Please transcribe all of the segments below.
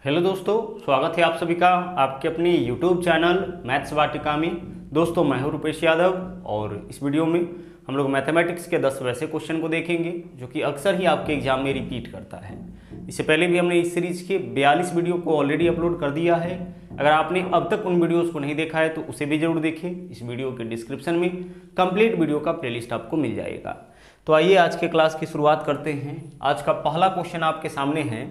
Hello दोस्तों, स्वागत है आप सभी का आपके अपने YouTube चैनल मैथ्स वाटिका में। दोस्तों मैं हूं रुपेश यादव और इस वीडियो में हम लोग मैथमेटिक्स के 10 वैसे क्वेश्चन को देखेंगे जो कि अक्सर ही आपके एग्जाम में रिपीट करता है। इससे पहले भी हमने इस सीरीज के 42 वीडियो को ऑलरेडी अपलोड कर दिया है। अगर आपने अब तक उन वीडियोस को नहीं देखा है तो उसे भी जरूर देखें। इस वीडियो के डिस्क्रिप्शन में कंप्लीट वीडियो का प्लेलिस्ट आपको मिल जाएगा। तो आइए आज के क्लास की शुरुआत करते हैं। आज का पहला क्वेश्चन आपके सामने है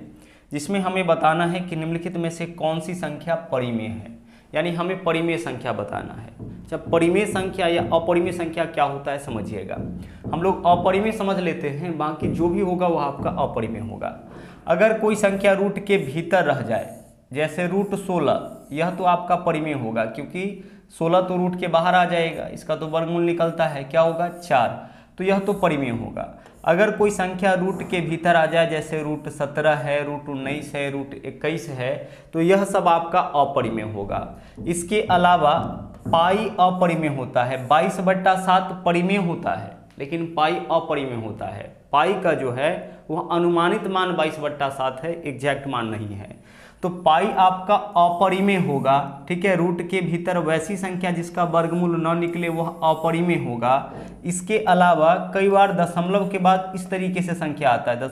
जिसमें हमें बताना है कि निम्नलिखित में से कौन सी संख्या परिमेय है, यानी हमें परिमेय संख्या बताना है। जब परिमेय संख्या या अपरिमेय संख्या क्या होता है समझिएगा। हम लोग अपरिमेय समझ लेते हैं, बाकी जो भी होगा वह आपका अपरिमेय होगा। अगर कोई संख्या रूट के भीतर रह जाए, जैसे रूट 16, यह तो आपका परिमेय होगा क्योंकि 16 तो रूट के बाहर आ जाएगा, इसका तो वर्गमूल निकलता है, क्या होगा 4, तो यह तो परिमेय होगा। अगर कोई संख्या रूट के भीतर आ जाए, जैसे रूट 17 है, रूट 19 है, रूट 21 है, तो यह सब आपका अपरिमेय होगा। इसके अलावा पाई अपरिमेय होता है, 22/7 परिमेय होता है, लेकिन पाई अपरिमेय होता है। पाई का जो है वह अनुमानित मान 22/7 है, एग्जैक्ट मान नहीं है। तो पाई आपका अपरिमेय होगा, ठीक है। रूट के भीतर वैसी संख्या जिसका वर्गमूल न निकले वह अपरिमेय होगा। इसके अलावा कई बार दशमलव के बाद इस तरीके से संख्या आता है,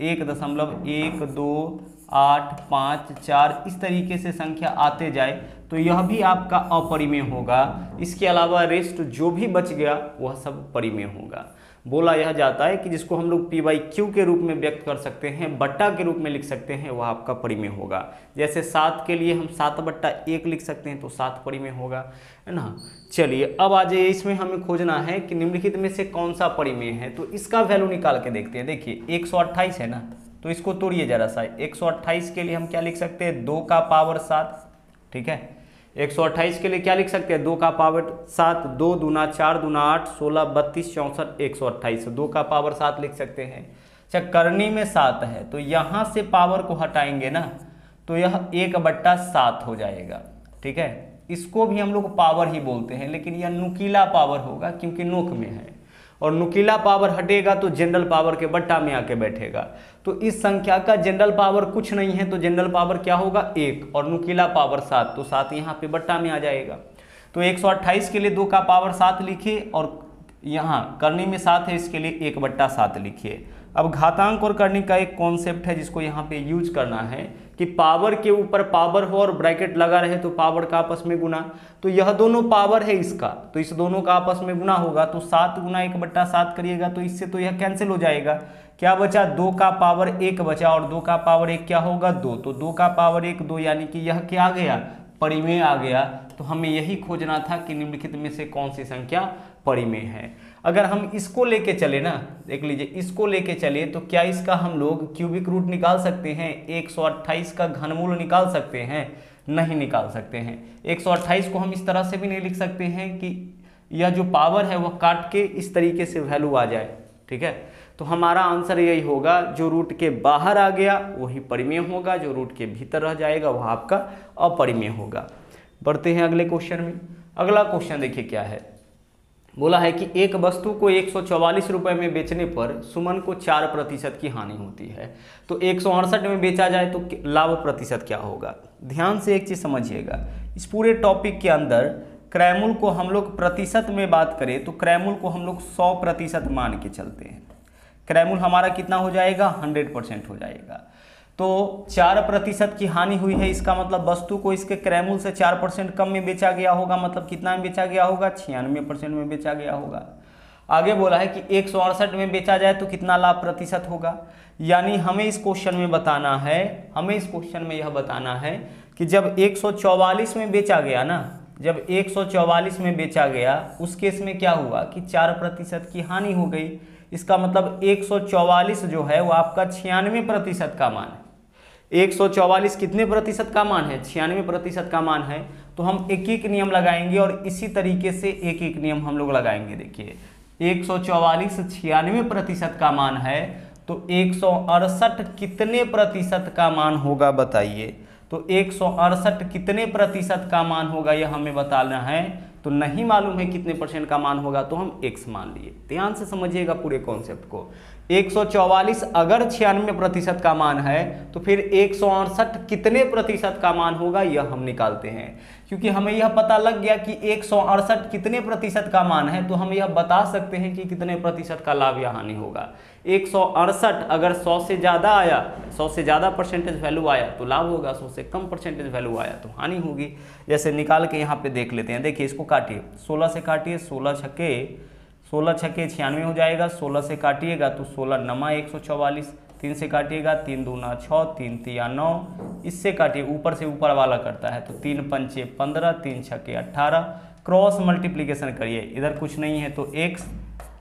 1.1, 2, 8, 5, 4, इस तरीके से संख्या आते जाए तो यह भी आपका अपरिमेय होगा। इसके अलावा रेस्ट जो भी बच गया वह सब परिमेय होगा। बोला यह जाता है कि जिसको हम लोग P/Q के रूप में व्यक्त कर सकते हैं, बट्टा के रूप में लिख सकते हैं, वह आपका परिमेय होगा। जैसे 7 के लिए हम 7/1 लिख सकते हैं तो 7 परिमेय होगा, है ना। चलिए अब आ जाइए, इसमें हमें खोजना है कि निम्नलिखित में से कौन सा परिमेय है, तो इसका वैल्यू निकाल के देखते हैं। देखिए 128 है ना, तो इसको तोड़िए जरा सा। 128 के लिए हम क्या लिख सकते हैं, 2 का पावर 7, ठीक है। 128 के लिए क्या लिख सकते हैं, 2 का पावर 7, 2 दूना 4 दूना 8, 16, 32, 64, 128, 2 का पावर 7 लिख सकते हैं। अच्छा, करनी में 7 है तो यहाँ से पावर को हटाएंगे ना, तो यह 1/7 हो जाएगा, ठीक है। इसको भी हम लोग पावर ही बोलते हैं, लेकिन यह नुकीला पावर होगा क्योंकि नोक में है, और नुकीला पावर हटेगा तो जनरल पावर के बट्टा में आके बैठेगा। तो इस संख्या का जनरल पावर कुछ नहीं है, तो जनरल पावर क्या होगा 1, और नुकीला पावर 7, तो 7 यहाँ पे बट्टा में आ जाएगा। तो 128 के लिए 2 का पावर 7 लिखिए, और यहाँ करनी में 7 है, इसके लिए 1/7 लिखिए। अब घातांक और करनी का एक कॉन्सेप्ट है जिसको यहाँ पे यूज करना है कि पावर के ऊपर पावर हो और ब्रैकेट लगा रहे तो पावर का आपस में गुना। तो यह दोनों पावर है इसका, तो इस दोनों का आपस में गुना होगा, तो 7 गुना 1/7 करिएगा तो इससे तो यह कैंसिल हो जाएगा। क्या बचा, 2 का पावर 1 बचा, और 2 का पावर 1 क्या होगा 2, तो 2 का पावर 1 2, यानी कि यह क्या आ गया, परिमेय आ गया। तो हमें यही खोजना था कि निम्नलिखित में से कौन सी संख्या परिमेय है। अगर हम इसको लेके चले ना, देख लीजिए, इसको लेके चले तो क्या इसका हम लोग क्यूबिक रूट निकाल सकते हैं, 128 का घनमूल निकाल सकते हैं, नहीं निकाल सकते हैं। 128 को हम इस तरह से भी नहीं लिख सकते हैं कि यह जो पावर है वह काट के इस तरीके से वैल्यू आ जाए, ठीक है। तो हमारा आंसर यही होगा, जो रूट के बाहर आ गया वही परिमेय होगा, जो रूट के भीतर रह जाएगा वह आपका अपरिमेय होगा। बढ़ते हैं अगले क्वेश्चन में। अगला क्वेश्चन देखिए क्या है। बोला है कि एक वस्तु को 144 रुपये में बेचने पर सुमन को 4% की हानि होती है, तो 168 में बेचा जाए तो लाभ प्रतिशत क्या होगा। ध्यान से एक चीज़ समझिएगा, इस पूरे टॉपिक के अंदर क्रैमूल को हम लोग प्रतिशत में बात करें तो क्रैमूल को हम लोग 100% मान के चलते हैं। क्रैमूल हमारा कितना हो जाएगा, 100% हो जाएगा। तो 4% की हानि हुई है, इसका मतलब वस्तु को इसके क्रैमूल से 4% कम में बेचा गया होगा, मतलब कितना में बेचा गया होगा, 96% में बेचा गया होगा। आगे बोला है कि 168 में बेचा जाए तो कितना लाभ प्रतिशत होगा। यानी हमें इस क्वेश्चन में बताना है, हमें इस क्वेश्चन में यह बताना है कि जब 144 में बेचा गया ना, जब 144 में बेचा गया उस केस में क्या हुआ कि 4% की हानि हो गई। इसका मतलब 144 जो है वो आपका 96% का मान है। 144 कितने प्रतिशत का मान है, 96% का मान है। तो हम एक एक नियम लगाएंगे और इसी तरीके से एक एक नियम हम लोग लगाएंगे। देखिए 144 96% का मान है, तो 168 कितने प्रतिशत का मान होगा बताइए। तो 168 कितने प्रतिशत का मान होगा यह हमें बताना है। तो नहीं मालूम है कितने % का मान होगा, तो हम x मान लिए। ध्यान से समझिएगा पूरे कॉन्सेप्ट को। 144 अगर 96% का मान है तो फिर 168 कितने प्रतिशत का मान होगा, यह हम निकालते हैं। क्योंकि हमें यह पता लग गया कि 168 कितने प्रतिशत का मान है, तो हम यह बता सकते हैं कि कितने प्रतिशत का लाभ या हानि होगा। 168 अगर 100 से ज़्यादा आया, 100 से ज़्यादा परसेंटेज वैल्यू आया तो लाभ होगा, 100 से कम परसेंटेज वैल्यू आया तो हानि होगी। जैसे निकाल के यहाँ पे देख लेते हैं। देखिए इसको काटिए, 16 से काटिए, 16 छक्के 96 हो जाएगा। 16 से काटिएगा तो 16 नमा 144, 3 से काटिएगा 3 दूना 6, 3 तिया 9, इससे काटिए ऊपर से ऊपर वाला करता है तो 3 पंचे 15, 3 छक्के 18, क्रॉस मल्टीप्लीकेशन करिए, इधर कुछ नहीं है तो x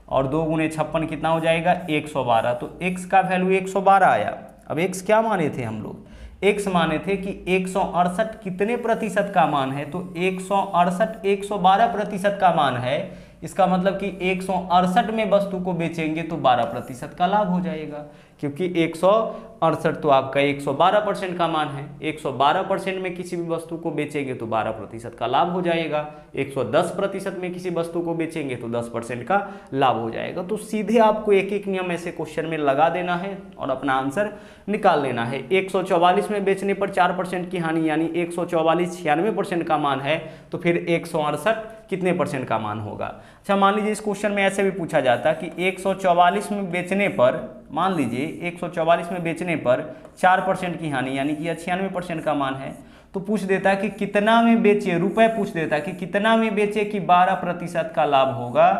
और 2 गुने 56 कितना हो जाएगा 112, तो x का वैल्यू 112 आया। अब x क्या माने थे हम लोग, x माने थे कि 168 कितने प्रतिशत का मान है, तो 168 112% का मान है। इसका मतलब कि 168 में वस्तु को बेचेंगे तो 12% का लाभ हो जाएगा, क्योंकि 168 तो आपका 112% का मान है। 112% में किसी भी वस्तु को बेचेंगे तो 12% का लाभ हो जाएगा। 110% में किसी वस्तु को बेचेंगे तो 10% का लाभ हो जाएगा। तो सीधे आपको एक एक नियम ऐसे क्वेश्चन में लगा देना है और अपना आंसर निकाल लेना है। 144 में बेचने पर 4% की हानि, यानी 144 96% का मान है तो फिर 168 कितने परसेंट का मान होगा। अच्छा मान लीजिए इस क्वेश्चन में ऐसे भी पूछा जाता कि 144 में बेचने पर, मान लीजिए 144 में बेचने पर 4% की हानि, यानी कि 96% का मान है, तो पूछ देता है कि कितना में बेचे, रुपए पूछ देता है कि कितना में बेचे कि 12% का लाभ होगा,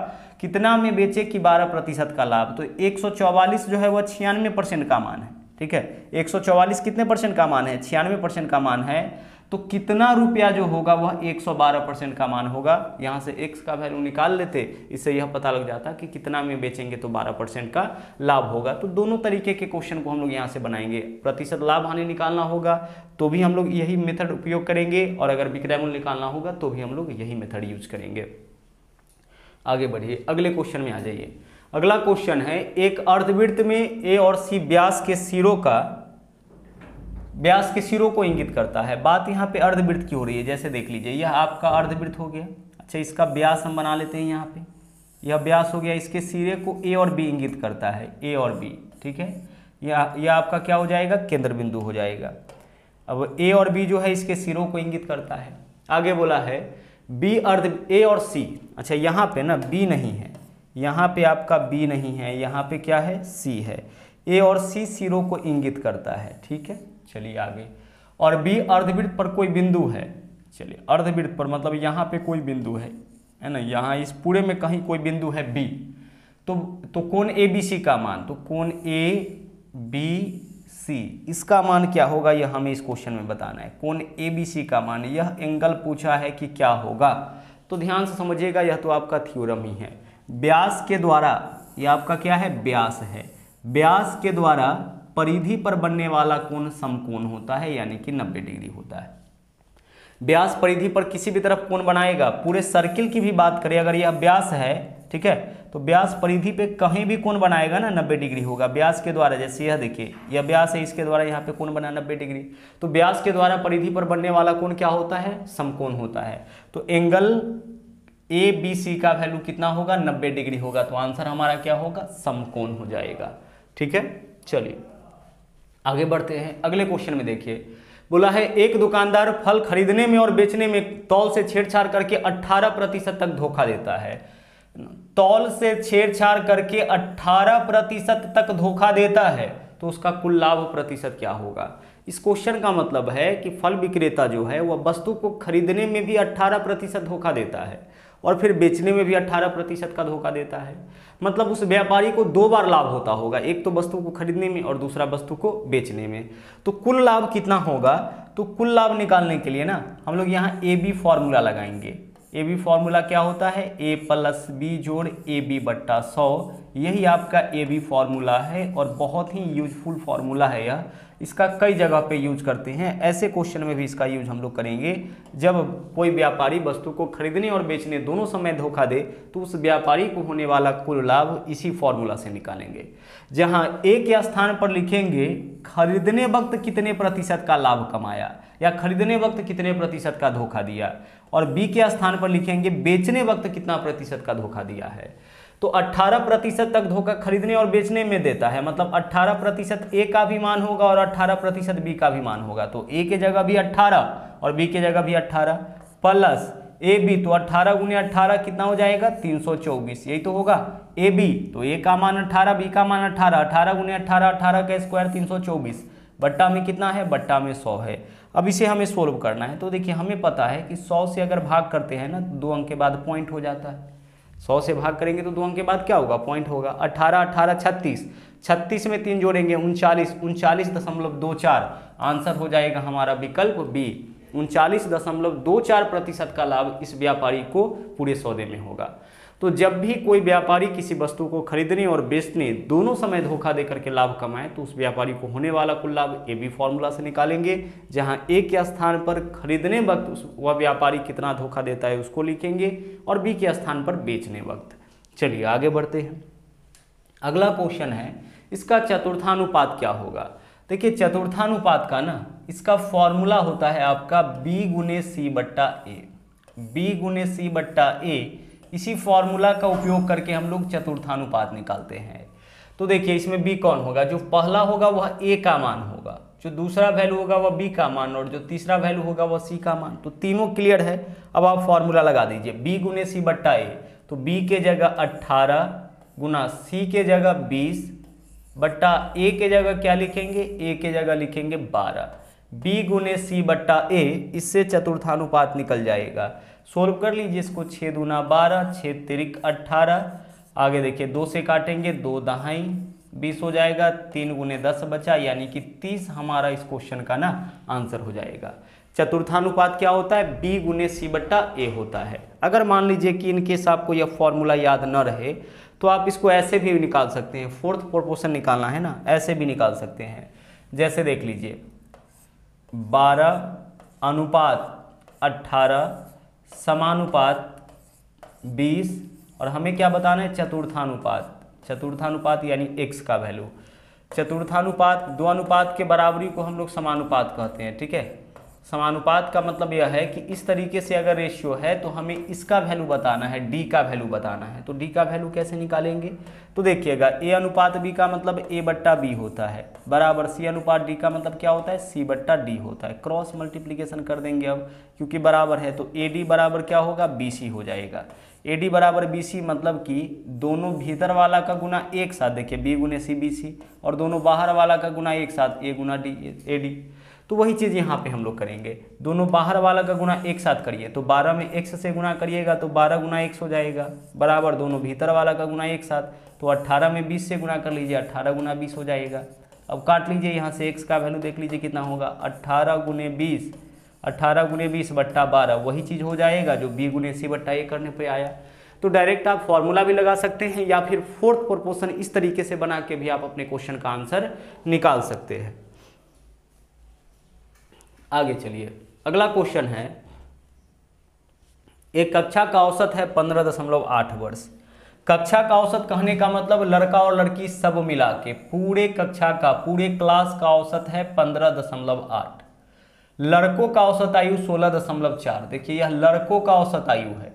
कितना में बेचे कि 12% का लाभ। तो 144 जो है वह 96% का मान है, ठीक है। 144 कितने परसेंट का मान है, 96% का मान है, तो कितना रुपया जो होगा वह 112% का मान होगा। यहाँ से x का वैल्यू निकाल लेते, इससे यह पता लग जाता कि कितना में बेचेंगे तो 12% का लाभ होगा। तो दोनों तरीके के क्वेश्चन को हम लोग यहाँ से बनाएंगे। प्रतिशत लाभ हानि निकालना होगा तो भी हम लोग यही मेथड उपयोग करेंगे, और अगर विक्रय मूल्य निकालना होगा तो भी हम लोग यही मेथड यूज करेंगे। आगे बढ़िए, अगले क्वेश्चन में आ जाइए। अगला क्वेश्चन है, एक अर्धवृत्त में a और c व्यास के सिरों को इंगित करता है। बात यहाँ पे अर्धवृत्त की हो रही है। जैसे देख लीजिए, यह आपका अर्धवृत्त हो गया। अच्छा, इसका व्यास हम बना लेते हैं। यहाँ पे यह व्यास हो गया, इसके सिरे को a और b इंगित करता है, a और b, ठीक है। यह आपका क्या हो जाएगा, केंद्र बिंदु हो जाएगा। अब a और b जो है इसके सिरों को इंगित करता है। आगे बोला है a और c। अच्छा, यहाँ पे ना b नहीं है, यहाँ पे आपका b नहीं है, यहाँ पे क्या है, c है। a और c सिरों को इंगित करता है, ठीक है। चलिए आगे, और b अर्धवृत्त पर कोई बिंदु है। चलिए, अर्धवृत्त पर मतलब यहाँ पे कोई बिंदु है ना, यहाँ इस पूरे में कहीं कोई बिंदु है b, तो कोण ABC का मान, तो कोण ABC इसका मान क्या होगा, यह हमें इस क्वेश्चन में बताना है। कोण ABC का मान, यह एंगल पूछा है कि क्या होगा, तो ध्यान से समझिएगा, यह तो आपका थ्योरम ही है। व्यास के द्वारा, यह आपका क्या है, व्यास है। व्यास के द्वारा परिधि पर बनने वाला कोण समकोण होता है, यानी कि 90 डिग्री होता है। व्यास परिधि पर किसी भी तरफ कोण बनाएगा। पूरे सर्किल की भी बात करें, अगर यह व्यास है, ठीक है, तो व्यास परिधि पे कहीं भी कोण बनाएगा ना 90 डिग्री होगा। व्यास के द्वारा, जैसे यह देखिए, यह व्यास है, इसके द्वारा यहाँ पे कोण बना 90 डिग्री, तो व्यास के द्वारा परिधि पर बनने वाला कोण क्या होता है, समकोण होता है। तो एंगल ABC का वैल्यू कितना होगा, 90 डिग्री होगा। तो आंसर हमारा क्या होगा, समकोण हो जाएगा, ठीक है। चलिए आगे बढ़ते हैं। अगले क्वेश्चन में देखिए, बोला है एक दुकानदार फल खरीदने में और बेचने में तौल से छेड़छाड़ करके 18% तक धोखा देता है। तौल से छेड़छाड़ करके 18% तक धोखा देता है, तो उसका कुल लाभ प्रतिशत क्या होगा। इस क्वेश्चन का मतलब है कि फल विक्रेता जो है वह वस्तु को खरीदने में भी 18% धोखा देता है और फिर बेचने में भी 18% का धोखा देता है। मतलब उस व्यापारी को 2 बार लाभ होता होगा, एक तो वस्तु को खरीदने में और दूसरा वस्तु को बेचने में। तो कुल लाभ कितना होगा, तो कुल लाभ निकालने के लिए ना हम लोग यहाँ AB फॉर्मूला लगाएंगे। AB फॉर्मूला क्या होता है, A + B जोड़ AB/100, यही आपका AB फॉर्मूला है और बहुत ही यूजफुल फॉर्मूला है यह। इसका कई जगह पे यूज करते हैं, ऐसे क्वेश्चन में भी इसका यूज हम लोग करेंगे। जब कोई व्यापारी वस्तु को खरीदने और बेचने दोनों समय धोखा दे तो उस व्यापारी को होने वाला कुल लाभ इसी फॉर्मूला से निकालेंगे। जहां A के स्थान पर लिखेंगे खरीदने वक्त कितने प्रतिशत का लाभ कमाया या खरीदने वक्त कितने प्रतिशत का धोखा दिया, और B के स्थान पर लिखेंगे बेचने वक्त कितना प्रतिशत का धोखा दिया है। तो 18% तक धोखा खरीदने और बेचने में देता है, मतलब 18% ए का भी मान होगा और 18% बी का भी मान होगा। तो ए के जगह भी 18 और बी के जगह भी 18 प्लस ए बी, तो 18 गुने 18 कितना हो जाएगा 324, यही तो होगा ए बी। तो ए का मान 18, बी का मान 18, 18 गुने 18, 18 का स्क्वायर 324, बट्टा में कितना है, बट्टा में 100 है। अब इसे हमें सोल्व करना है। तो देखिए हमें पता है कि 100 से अगर भाग करते हैं ना, 2 अंक के बाद पॉइंट हो जाता है। 100 से भाग करेंगे तो 2 अंक के बाद क्या होगा, पॉइंट होगा। 18 18 36, 36 में 3 जोड़ेंगे 39, 39.24 आंसर हो जाएगा हमारा विकल्प बी। 39.24% का लाभ इस व्यापारी को पूरे सौदे में होगा। तो जब भी कोई व्यापारी किसी वस्तु को खरीदने और बेचने दोनों समय धोखा देकर के लाभ कमाए, तो उस व्यापारी को होने वाला कुल लाभ ए बी फॉर्मूला से निकालेंगे, जहां ए के स्थान पर खरीदने वक्त वह व्यापारी कितना धोखा देता है उसको लिखेंगे और बी के स्थान पर बेचने वक्त। चलिए आगे बढ़ते हैं। अगला क्वेश्चन है, इसका चतुर्थानुपात क्या होगा। देखिए चतुर्थानुपात का ना, इसका फॉर्मूला होता है आपका बी गुने सी बट्टा ए। बी गुने सी बट्टा ए, इसी फॉर्मूला का उपयोग करके हम लोग चतुर्थानुपात निकालते हैं। तो देखिए इसमें बी कौन होगा, जो पहला होगा वह ए का मान होगा, जो दूसरा वैल्यू होगा वह बी का मान, और जो तीसरा वैल्यू होगा वह सी का मान। तो तीनों क्लियर है। अब आप फॉर्मूला लगा दीजिए, बी गुने सी बट्टा ए, तो बी के जगह 18 गुना सी के जगह 20 बट्टा ए के जगह क्या लिखेंगे, ए के जगह लिखेंगे 12। बी गुने सी बट्टा ए, इससे चतुर्थानुपात निकल जाएगा। सोल्व कर लीजिए इसको, 6 दूना 12, 6 तिरिक 18, आगे देखिए 2 से काटेंगे, 2 दहाई 20 हो जाएगा, 3 गुने 10 बचा, यानी कि 30 हमारा इस क्वेश्चन का ना आंसर हो जाएगा। चतुर्थानुपात क्या होता है, बी गुने सी बट्टा ए होता है। अगर मान लीजिए कि इनकेस आपको यह फॉर्मूला याद न रहे तो आप इसको ऐसे भी निकाल सकते हैं, फोर्थ प्रोपोर्शन निकालना है ना, ऐसे भी निकाल सकते हैं। जैसे देख लीजिए 12 अनुपात 18 समानुपात 20, और हमें क्या बताना है, चतुर्थानुपात। चतुर्थानुपात यानी x का वैल्यू। चतुर्थानुपात, दो अनुपात के बराबरी को हम लोग समानुपात कहते हैं, ठीक है। समानुपात का मतलब यह है कि इस तरीके से अगर रेशियो है तो हमें इसका वैल्यू बताना है, डी का वैल्यू बताना है। तो डी का वैल्यू कैसे निकालेंगे, तो देखिएगा ए अनुपात बी का मतलब ए बट्टा बी होता है, बराबर सी अनुपात डी का मतलब क्या होता है, सी बट्टा डी होता है। क्रॉस मल्टीप्लीकेशन कर देंगे अब, क्योंकि बराबर है, तो ए डी बराबर क्या होगा, बी सी हो जाएगा। ए डी बराबर बी सी मतलब कि दोनों भीतर वाला का गुना एक साथ, देखिए बी गुने सी बी सी, और दोनों बाहर वाला का गुना एक साथ, ए गुना डी ए डी। तो वही चीज़ यहाँ पे हम लोग करेंगे, दोनों बाहर वाला का गुना एक साथ करिए, तो 12 में x से गुना करिएगा तो 12 गुना x हो जाएगा, बराबर दोनों भीतर वाला का गुना एक साथ, तो 18 में 20 से गुना कर लीजिए, 18 गुना 20 हो जाएगा। अब काट लीजिए यहाँ से, x का वैल्यू देख लीजिए कितना होगा, 18 गुने 20, 18 गुने 20 बट्टा 12, वही चीज़ हो जाएगा जो b गुने सी बट्टा ए करने पर आया। तो डायरेक्ट आप फॉर्मूला भी लगा सकते हैं, या फिर फोर्थ प्रोपोर्शन इस तरीके से बना के भी आप अपने क्वेश्चन का आंसर निकाल सकते हैं। आगे चलिए, अगला क्वेश्चन है, एक कक्षा का औसत है 15.8 वर्ष। कक्षा का औसत कहने का मतलब लड़का और लड़की सब मिला के पूरे कक्षा का, पूरे क्लास का औसत है 15.8। लड़कों का औसत आयु 16.4। देखिए यह लड़कों का औसत आयु है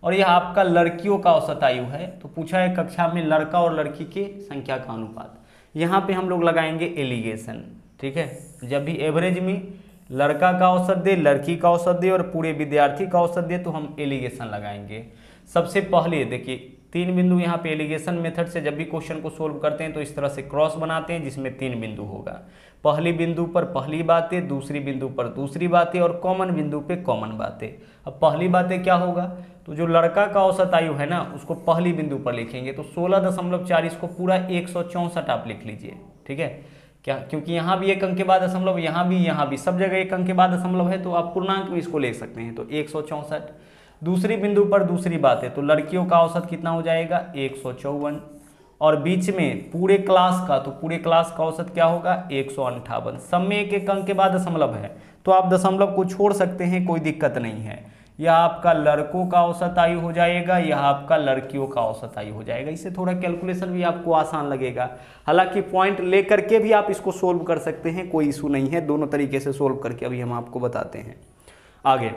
और यह आपका लड़कियों का औसत आयु है। तो पूछा है कक्षा में लड़का और लड़की के संख्या का अनुपात। यहाँ पे हम लोग लगाएंगे एलिगेशन, ठीक है। जब भी एवरेज में लड़का का औसत दे, लड़की का औसत दे और पूरे विद्यार्थी का औसत दे तो हम एलिगेशन लगाएंगे। सबसे पहले देखिए 3 बिंदु यहाँ पे एलिगेशन मेथड से जब भी क्वेश्चन को सोल्व करते हैं तो इस तरह से क्रॉस बनाते हैं जिसमें 3 बिंदु होगा। पहली बिंदु पर पहली बातें, दूसरी बिंदु पर दूसरी बातें और कॉमन बिंदु पे कॉमन बातें। अब पहली बातें क्या होगा, तो जो लड़का का औसत आयु है ना उसको पहली बिंदु पर लिखेंगे, तो 16.4 इसको पूरा 164 आप लिख लीजिए, ठीक है। क्या, क्योंकि यहाँ भी 1 अंक के बाद दशमलव, यहाँ भी सब जगह 1 अंक के बाद दशमलव है, तो आप पूर्णांक में इसको ले सकते हैं, तो 164। दूसरी बिंदु पर दूसरी बात है तो लड़कियों का औसत कितना हो जाएगा 154, और बीच में पूरे क्लास का, तो पूरे क्लास का औसत क्या होगा 158। सब में 1 अंक के बाद दशमलव है तो आप दशमलव को छोड़ सकते हैं, कोई दिक्कत नहीं है। यह आपका लड़कों का औसत आयु हो जाएगा, यह आपका लड़कियों का औसत आयु हो जाएगा। इससे थोड़ा कैलकुलेशन भी आपको आसान लगेगा। हालांकि पॉइंट ले करके भी आप इसको सोल्व कर सकते हैं, कोई इशू नहीं है, दोनों तरीके से सोल्व करके अभी हम आपको बताते हैं। आगे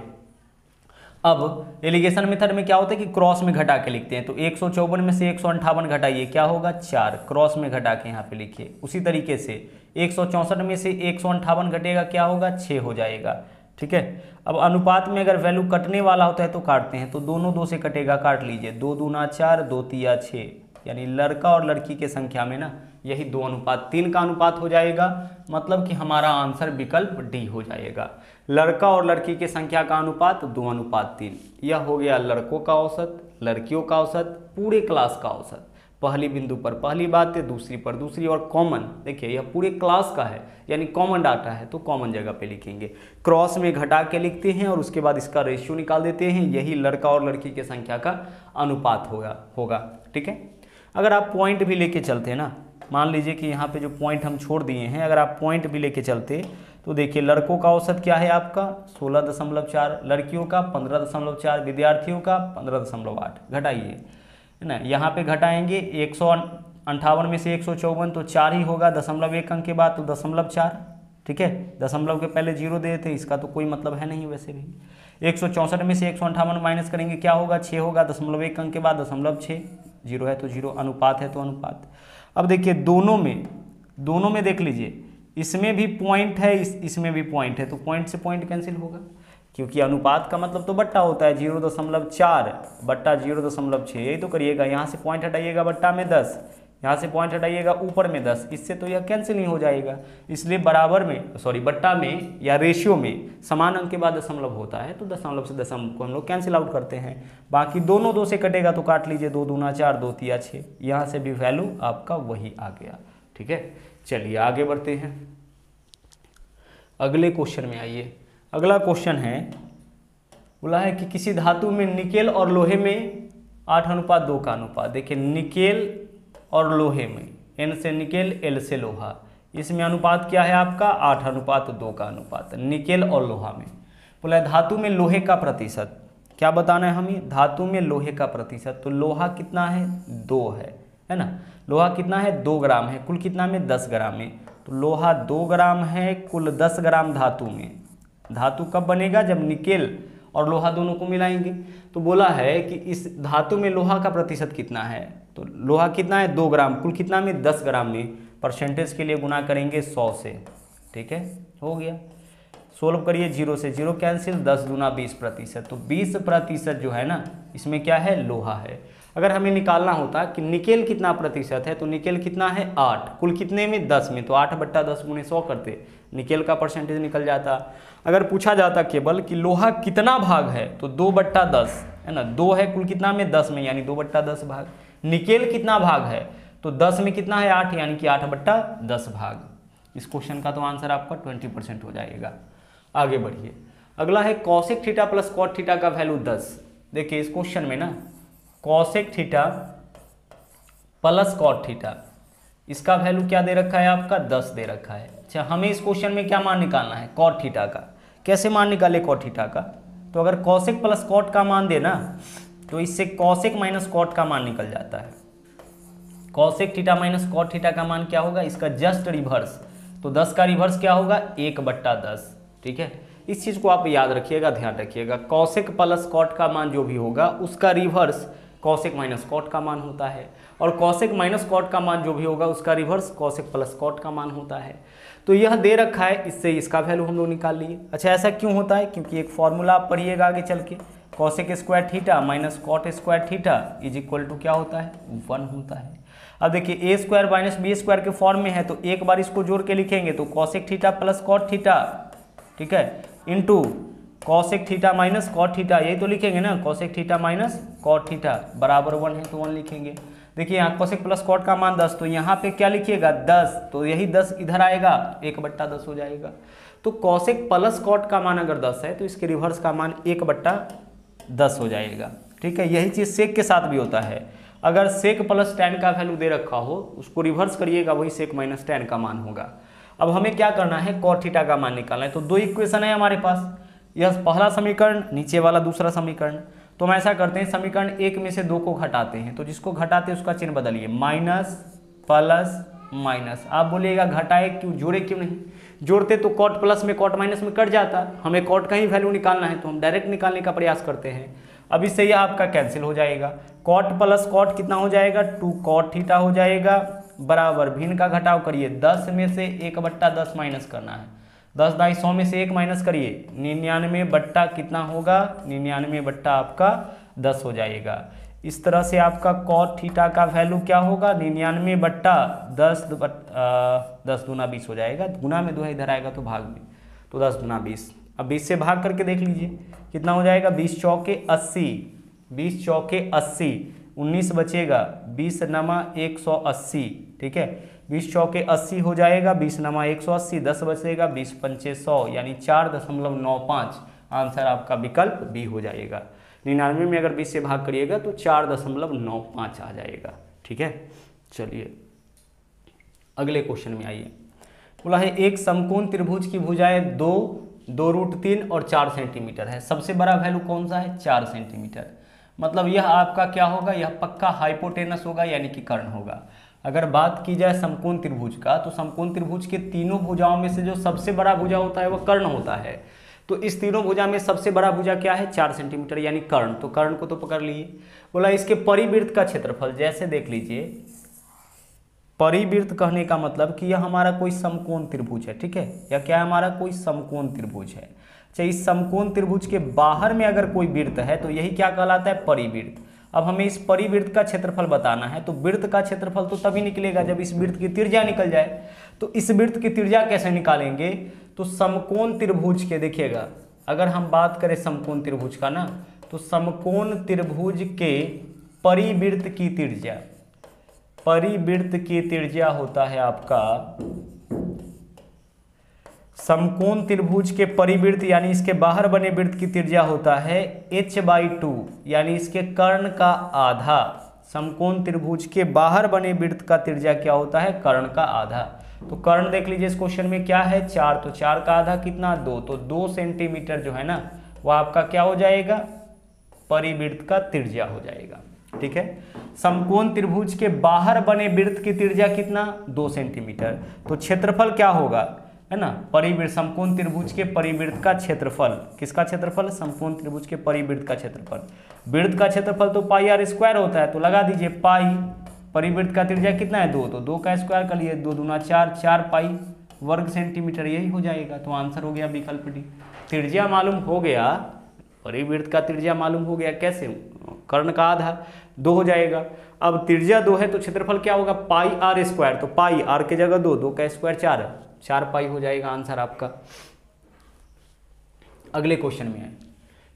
अब एलिगेशन मेथड में क्या होता है कि क्रॉस में घटा के लिखते हैं, तो 154 में से 158 घटाइए, क्या होगा 4, क्रॉस में घटा के यहाँ पे लिखिए। उसी तरीके से 164 में से 158 घटेगा, क्या होगा 6 हो जाएगा, ठीक है। अब अनुपात में अगर वैल्यू कटने वाला होता है तो काटते हैं, तो दोनों 2 से कटेगा, काट लीजिए, 2 दूना 4, 2 तिया 6, यानी लड़का और लड़की के संख्या में ना यही 2:3 का अनुपात हो जाएगा, मतलब कि हमारा आंसर विकल्प डी हो जाएगा। लड़का और लड़की के संख्या का अनुपात 2:3। यह हो गया लड़कों का औसत, लड़कियों का औसत, पूरे क्लास का औसत। पहली बिंदु पर पहली बात है, दूसरी पर दूसरी, और कॉमन देखिए यह पूरे क्लास का है, यानी कॉमन डाटा है तो कॉमन जगह पे लिखेंगे। क्रॉस में घटा के लिखते हैं और उसके बाद इसका रेशियो निकाल देते हैं, यही लड़का और लड़की के संख्या का अनुपात होगा, ठीक है। अगर आप पॉइंट भी लेके चलते हैं ना, मान लीजिए कि यहाँ पे जो पॉइंट हम छोड़ दिए हैं, अगर आप पॉइंट भी लेके चलते तो देखिए लड़कों का औसत क्या है आपका 16.4, लड़कियों का 15.4, विद्यार्थियों का 15.8, घटाइए, है ना। यहाँ पे घटाएंगे 158 में से 154, तो 4 ही होगा, 0.1 अंक के बाद तो 0.4, ठीक है। दशमलव के पहले 0 दे थे, इसका तो कोई मतलब है नहीं वैसे भी। 164 में से 158 माइनस करेंगे, क्या होगा 6 होगा, 0.1 अंक के बाद 0.6, 0 है तो 0, अनुपात है तो अनुपात। अब देखिए दोनों में देख लीजिए, इसमें भी पॉइंट है, इसमें भी पॉइंट है, तो पॉइंट से पॉइंट कैंसिल होगा, क्योंकि अनुपात का मतलब तो बट्टा होता है, 0.4 बट्टा 0.6, यही तो करिएगा। यहाँ से पॉइंट हटाइएगा, बट्टा में 10, यहाँ से पॉइंट हटाइएगा, ऊपर में 10, इससे तो यह कैंसिल नहीं हो जाएगा। इसलिए बराबर में बट्टा में या रेशियो में समान अंक के बाद दशमलव होता है, तो दशमलव से दशमलव को हम लोग कैंसिल आउट करते हैं। बाकी दोनों 2 से कटेगा तो काट लीजिए, 2 दूना 4, 2 तिया 6, यहाँ से भी वैल्यू आपका वही आ गया, ठीक है। चलिए आगे बढ़ते हैं, अगले क्वेश्चन में आइए। अगला क्वेश्चन है, बोला है कि किसी धातु में निकेल और लोहे में 8:2 का अनुपात। देखिए निकेल और लोहे में, N से निकेल, L से लोहा, इसमें अनुपात क्या है आपका 8:2 का अनुपात, निकेल और लोहा में। बोला है धातु में लोहे का प्रतिशत, क्या बताना है हमें, धातु में लोहे का प्रतिशत। तो लोहा कितना है 2 है ना, लोहा कितना है 2 ग्राम है, कुल कितना में 10 ग्राम में, तो लोहा 2 ग्राम है, कुल 10 ग्राम धातु में। धातु कब बनेगा, जब निकेल और लोहा दोनों को मिलाएंगे। तो बोला है कि इस धातु में लोहा का प्रतिशत कितना है, तो लोहा कितना है 2 ग्राम, कुल कितना में 10 ग्राम में, परसेंटेज के लिए गुना करेंगे 100 से, ठीक है, हो गया। सोल्व करिए, 0 से 0 कैंसिल, 10 दूना 20%, तो 20% जो है ना इसमें क्या है लोहा है। अगर हमें निकालना होता कि निकेल कितना प्रतिशत है, तो निकेल कितना है 8, कुल कितने में 10 में, तो 8/10 गुणे 100 करते, निकेल का परसेंटेज निकल जाता। अगर पूछा जाता केवल कि लोहा कितना भाग है, तो 2/10 है ना, 2 है कुल कितना में 10 में, यानी 2/10 भाग। निकेल कितना भाग है, तो 10 में कितना है 8, यानी कि 8/10 भाग। इस क्वेश्चन का तो आंसर आपका 20% हो जाएगा। आगे बढ़िए, अगला है cosec theta plus cot theta का वैल्यू 10। देखिए इस क्वेश्चन में ना cosec theta plus cot theta, इसका वैल्यू क्या दे रखा है आपका 10 दे रखा है। अच्छा, हमें इस क्वेश्चन में क्या मान निकालना है कॉट थीटा का। कैसे मान निकाले कॉट थीटा का, तो अगर कॉसेक प्लस कॉट का मान देना तो इससे कॉसेक माइनस कॉट का मान निकल जाता है। Cosec theta minus cot theta का मान क्या होगा, इसका जस्ट रिवर्स, तो 10 का रिवर्स क्या होगा 1/10, ठीक है। इस चीज को आप याद रखिएगा, ध्यान रखिएगा, कॉसेक प्लस कॉट का मान जो भी होगा उसका रिवर्स कॉसेक माइनस कॉट का मान होता है, और कॉसेक माइनस कॉट का मान जो भी होगा उसका रिवर्स कॉसेक प्लस कॉट का मान होता है। तो यह दे रखा है, इससे इसका वैल्यू हम लोग निकाल लिए। अच्छा, ऐसा क्यों होता है, क्योंकि एक फॉर्मूला आप पढ़िएगा आगे चल के, cosec square theta minus cot square theta is equal to क्या होता है 1 होता है। अब देखिए a square minus b square के फॉर्म में है, तो एक बार इसको जोड़ के लिखेंगे तो cosec theta plus cot theta, ठीक है, into cosec theta minus cot theta, यही तो लिखेंगे ना, cosec theta minus cot theta बराबर 1 है तो 1 लिखेंगे। देखिए यहाँ कॉसेक प्लस कॉट का मान 10, तो यहाँ पे क्या लिखिएगा 10, तो यही 10 इधर आएगा 1/10 हो जाएगा। तो कॉसेक प्लस कॉट का मान अगर 10 है तो इसके रिवर्स का मान 1/10 हो जाएगा, ठीक है। यही चीज़ सेक के साथ भी होता है, अगर सेक प्लस tan का वैल्यू दे रखा हो उसको रिवर्स करिएगा, वही सेक माइनस tan का मान होगा। अब हमें क्या करना है कॉट थीटा का मान निकालना है। तो 2 इक्वेशन है हमारे पास, यह पहला समीकरण, नीचे वाला दूसरा समीकरण। तो हम ऐसा करते हैं समीकरण 1 में से 2 को घटाते हैं, तो जिसको घटाते हैं उसका चिन्ह बदलिए, माइनस प्लस माइनस। आप बोलिएगा घटाए क्यों, जोड़े क्यों नहीं? जोड़ते तो कॉट प्लस में कॉट माइनस में कट जाता, हमें कॉट का ही वैल्यू निकालना है तो हम डायरेक्ट निकालने का प्रयास करते हैं। अब इससे यह आपका कैंसिल हो जाएगा, कॉट प्लस कॉट कितना हो जाएगा, 2 कॉट थीटा हो जाएगा, बराबर भिन्न का घटाव करिए, 10 में से 1/10 माइनस करना है, 10 दाई 100 में से 1 माइनस करिए, 99 बट्टा कितना होगा, 99 बट्टा आपका 10 हो जाएगा। इस तरह से आपका कॉट थीटा का वैल्यू क्या होगा, 99 बट्टा 10 10 दूना 20 हो जाएगा, गुना में 2 इधर आएगा तो भाग में, तो 10 दूना 20। अब 20 से भाग करके देख लीजिए कितना हो जाएगा, 20 चौके 80, 20 चौके 80, 19 बचेगा, 20 नमा 180, ठीक है, 20 चौके 80 हो जाएगा, 20 नमा 180, 10 बचेगा, 20 पंचे 100 यानी 4.95। आंसर आपका विकल्प बी हो जाएगा। 99 में अगर 20 से भाग करिएगा तो 4.95 आ जाएगा, ठीक है। चलिए अगले क्वेश्चन में आइए। बोला है एक समकोण त्रिभुज की भुजाएं 2√3 और 4 सेंटीमीटर है, सबसे बड़ा वैल्यू कौन सा है, 4 सेंटीमीटर। मतलब यह आपका क्या होगा, यह पक्का हाइपोटेनस होगा यानी कि कर्ण होगा। अगर बात की जाए समकोण त्रिभुज का तो समकोण त्रिभुज के तीनों भुजाओं में से जो सबसे बड़ा भुजा होता है वह कर्ण होता है। तो इस तीनों भुजा में सबसे बड़ा भुजा क्या है, 4 सेंटीमीटर यानी कर्ण। तो कर्ण को तो पकड़ लिए। बोला इसके परिवृत्त का क्षेत्रफल, जैसे देख लीजिए परिवृत्त कहने का मतलब कि यह हमारा कोई समकोण त्रिभुज है, ठीक है, या क्या है हमारा कोई समकोण त्रिभुज है। अच्छा इस समकोण त्रिभुज के बाहर में अगर कोई वृत्त है तो यही क्या कहलाता है, परिवृत्त। अब हमें इस परिवृत्त का क्षेत्रफल बताना है, तो वृत्त का क्षेत्रफल तो तभी निकलेगा जब इस वृत्त की त्रिज्या निकल जाए। तो इस वृत्त की त्रिज्या कैसे निकालेंगे, तो समकोण त्रिभुज के, देखिएगा अगर हम बात करें समकोण त्रिभुज का ना, तो समकोण त्रिभुज के परिवृत्त की त्रिज्या, परिवृत्त की त्रिज्या होता है आपका, समकोण त्रिभुज के परिवृत्त यानी इसके बाहर बने वृत्त की त्रिज्या होता है h/2 यानी इसके कर्ण का आधा। समकोण त्रिभुज के बाहर बने वृत्त का त्रिज्या क्या होता है, कर्ण का आधा। तो कर्ण देख लीजिए इस क्वेश्चन में क्या है, 4, तो 4 का आधा कितना, 2, तो 2 सेंटीमीटर जो है ना वह आपका क्या हो जाएगा, परिवृत्त का त्रिज्या हो जाएगा, ठीक है। समकोण त्रिभुज के बाहर बने वृत्त की त्रिज्या कितना, 2 सेंटीमीटर। तो क्षेत्रफल क्या होगा, है ना, परिवृत्त, समकोण त्रिभुज के परिवृत्त का क्षेत्रफल, किसका क्षेत्रफल, समकोण त्रिभुज के परिवृत्त का क्षेत्रफल। वृत्त का क्षेत्रफल तो πr² होता है, तो लगा दीजिए पाई, परिवृत्त का त्रिज्या कितना है, 2, तो 2 का स्क्वायर कर लिए, 2 दूना 4, 4 पाई वर्ग सेंटीमीटर, यही हो जाएगा। तो आंसर हो गया विकल्प डी। त्रिज्या मालूम हो गया, परिवृत्त का त्रिज्या मालूम हो गया, कैसे, कर्ण का आधा 2 हो जाएगा। अब त्रिज्या 2 है तो क्षेत्रफल क्या होगा, πr², तो पाई r के जगह 2, 2 का स्क्वायर 4, 4 पाई हो जाएगा आंसर आपका। अगले क्वेश्चन में है,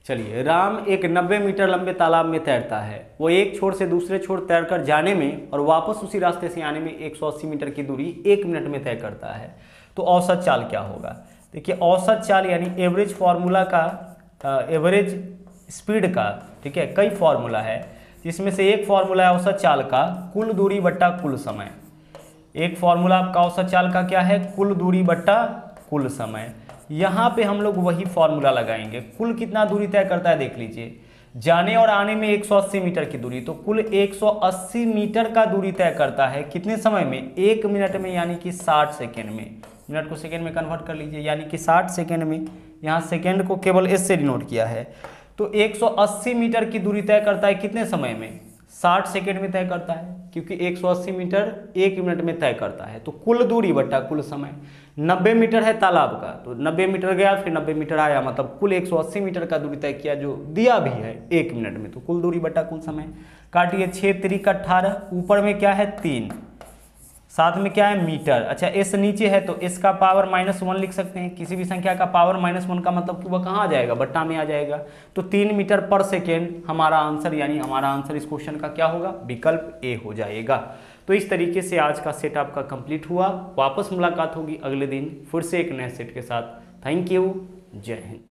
चलिए। राम एक 90 मीटर लंबे तालाब में तैरता है, वो एक छोर से दूसरे छोर तैरकर जाने में और वापस उसी रास्ते से आने में 180 मीटर की दूरी 1 मिनट में तय करता है, तो औसत चाल क्या होगा। देखिए औसत चाल यानी एवरेज फार्मूला का, एवरेज स्पीड का, ठीक है, कई फार्मूला है, जिसमें से एक फार्मूला है औसत चाल का कुल दूरी बट्टा कुल समय। एक फार्मूला आपका औसत चाल का क्या है, कुल दूरी बट्टा कुल समय। यहाँ पे हम लोग वही फार्मूला लगाएंगे। कुल कितना दूरी तय करता है, देख लीजिए, जाने और आने में 180 मीटर की दूरी, तो कुल 180 मीटर का दूरी तय करता है कितने समय में, 1 मिनट में, यानी कि 60 सेकेंड में। मिनट को सेकेंड में कन्वर्ट कर लीजिए, यानी कि 60 सेकेंड में, यहाँ सेकेंड को केवल एस से डिनोट किया है। तो 180 मीटर की दूरी तय करता है कितने समय में, 60 सेकेंड में तय करता है, क्योंकि 180 मीटर 1 मिनट में तय करता है। तो कुल दूरी बट्टा कुल समय। 90 मीटर है तालाब का, तो 90 मीटर गया फिर 90 मीटर आया, मतलब कुल 180 मीटर का दूरी तय किया, जो दिया भी है 1 मिनट में। तो कुल दूरी बट्टा कुल समय। काटिए, 6 3 18, ऊपर में क्या है 3, साथ में क्या है मीटर। अच्छा एस नीचे है तो एस का पावर -1 लिख सकते हैं। किसी भी संख्या का पावर -1 का मतलब कि वह कहाँ आ जाएगा, बट्टा में आ जाएगा। तो 3 मीटर पर सेकेंड हमारा आंसर, यानी हमारा आंसर इस क्वेश्चन का क्या होगा, विकल्प ए हो जाएगा। तो इस तरीके से आज का सेट आपका कंप्लीट हुआ। वापस मुलाकात होगी अगले दिन फिर से एक नए सेट के साथ। थैंक यू, जय हिंद।